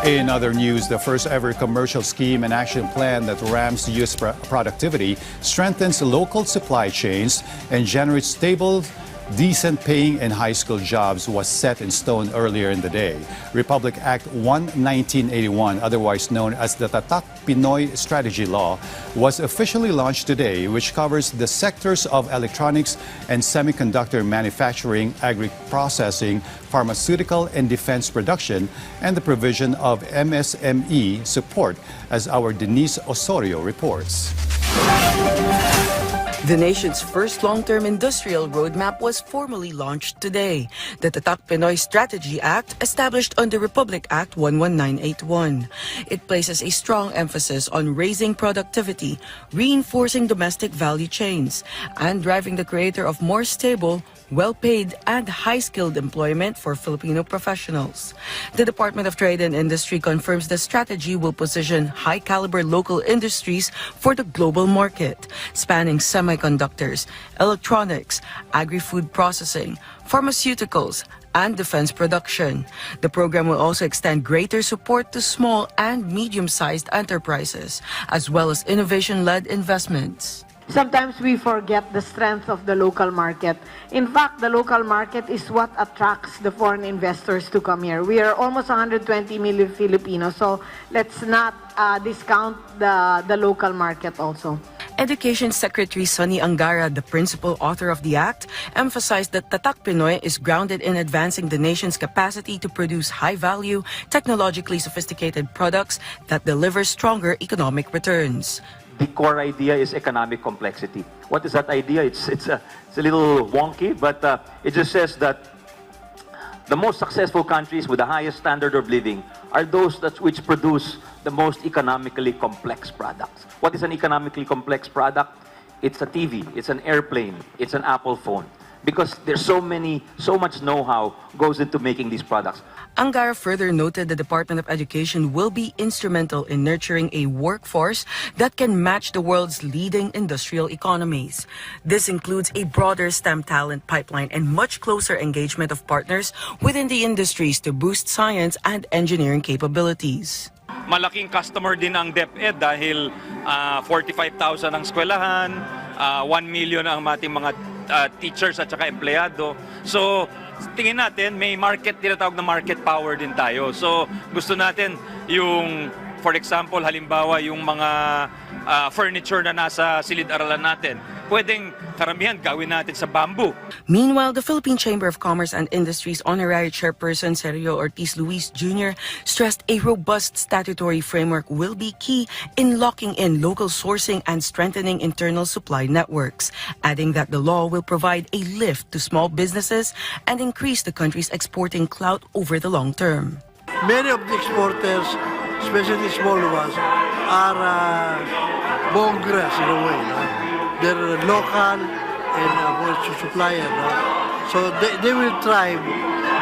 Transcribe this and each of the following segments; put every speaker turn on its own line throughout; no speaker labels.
In other news, the first ever commercial scheme and action plan that rams youth productivity, strengthens local supply chains, and generates stable, decent paying and high skilled jobs was set in stone earlier in the day. Republic Act 1, 1981, otherwise known as the Tatak Pinoy Strategy Law, was officially launched today, which covers the sectors of electronics and semiconductor manufacturing, agri-processing, pharmaceutical and defense production, and the provision of MSME support, as our Denise Osorio reports.
The nation's first long-term industrial roadmap was formally launched today. The Tatak Pinoy Strategy Act, established under Republic Act 11981. It places a strong emphasis on raising productivity, reinforcing domestic value chains, and driving the creator of more stable, well-paid, and high-skilled employment for Filipino professionals. The Department of Trade and Industry confirms the strategy will position high-caliber local industries for the global market, spanning semiconductors, electronics, agri-food processing, pharmaceuticals, and defense production. The program will also extend greater support to small and medium-sized enterprises, as well as innovation-led investments.
Sometimes we forget the strength of the local market. In fact, the local market is what attracts the foreign investors to come here. We are almost 120 million Filipinos, so let's not discount the local market also.
Education Secretary Sonny Angara, the principal author of the act, emphasized that Tatak Pinoy is grounded in advancing the nation's capacity to produce high-value, technologically sophisticated products that deliver stronger economic returns.
The core idea is economic complexity. What is that idea? It's a little wonky, but it just says that the most successful countries with the highest standard of living are those which produce the most economically complex products. What is an economically complex product? It's a TV, it's an airplane, it's an Apple phone. Because there's so much know-how goes into making these products.
Angara further noted the Department of Education will be instrumental in nurturing a workforce that can match the world's leading industrial economies. This includes a broader STEM talent pipeline and much closer engagement of partners within the industries to boost science and engineering capabilities.
Malaking customer din ang DepEd dahil 45,000 ang eskwelahan, 1 million ang ating mga teachers at saka empleyado. So, tingin natin may tinatawag na market power din tayo. So, gusto natin yung, for example, halimbawa yung mga furniture na nasa silid-aralan natin, pwedeng karamihan gawin natin sa bamboo.
Meanwhile, the Philippine Chamber of Commerce and Industry's Honorary Chairperson Sergio Ortiz Luis Jr. stressed a robust statutory framework will be key in locking in local sourcing and strengthening internal supply networks, adding that the law will provide a lift to small businesses and increase the country's exporting clout over the long term.
Many of the exporters, especially small ones, are bongres in a way. They're local and supplier. So they will thrive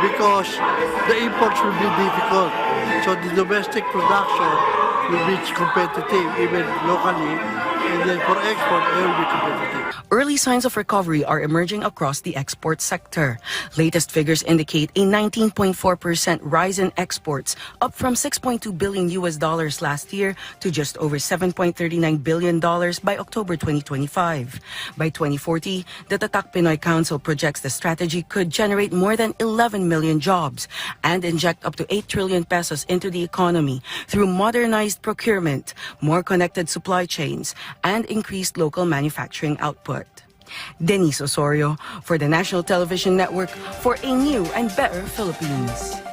because the imports will be difficult. So the domestic production will be competitive even locally, and then for export they will be competitive.
Early signs of recovery are emerging across the export sector. Latest figures indicate a 19.4% rise in exports, up from $6.2 billion last year to just over $7.39 billion by October 2025. By 2040, the Tatak Pinoy Council projects the strategy could generate more than 11 million jobs and inject up to 8 trillion pesos into the economy through modernized procurement, more connected supply chains, and increased local manufacturing output. Denise Osorio for the National Television Network for a new and better Philippines.